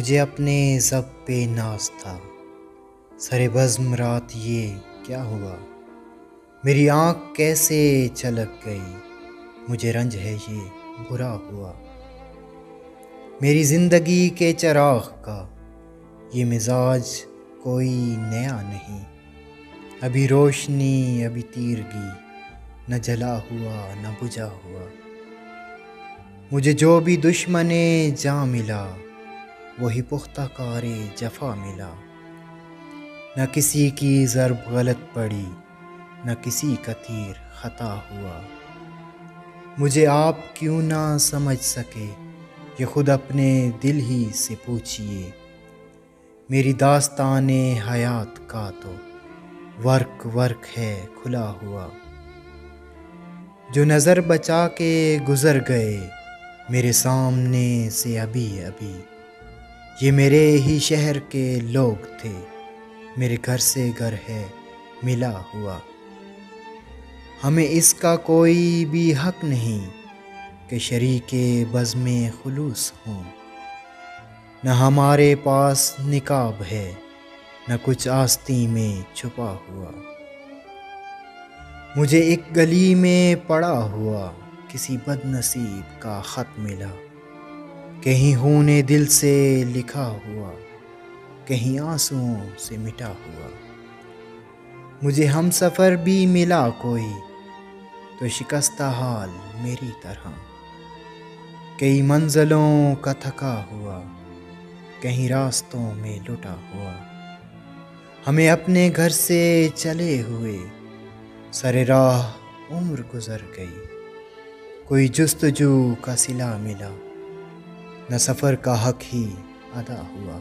मुझे अपने सब पे नाज था। सरे बज़्म रात ये क्या हुआ, मेरी आँख कैसे छलक गई, मुझे रंज है ये बुरा हुआ। मेरी ज़िंदगी के चिराग का ये मिजाज कोई नया नहीं, अभी रोशनी अभी तीरगी, न जला हुआ न बुझा हुआ। मुझे जो भी दुश्मने जाँ मिला, वही पुख्ता कारे जफ़ा मिला। न किसी की ज़रब गलत पड़ी, न किसी का तीर ख़ता हुआ। मुझे आप क्यों ना समझ सके, ये खुद अपने दिल ही से पूछिए। मेरी दास्ताने हयात का तो वर्क वर्क है खुला हुआ। जो नज़र बचा के गुज़र गए मेरे सामने से अभी अभी, ये मेरे ही शहर के लोग थे, मेरे घर से घर है मिला हुआ। हमें इसका कोई भी हक नहीं कि शरीके बज़्म खुलूस हों। न हमारे पास निकाब है, न कुछ आस्ती में छुपा हुआ। मुझे एक गली में पड़ा हुआ किसी बदनसीब का ख़त मिला, कहीं खूने दिल से लिखा हुआ, कहीं आंसुओं से मिटा हुआ। मुझे हमसफ़र भी मिला कोई, तो शिकस्ता हाल मेरी तरह, कई मंज़लों का थका हुआ, कहीं रास्तों में लुटा हुआ। हमें अपने घर से चले हुए सरे राह उम्र गुज़र गई, कोई जुस्तजू का सिला मिला, न सफ़र का हक ही अदा हुआ।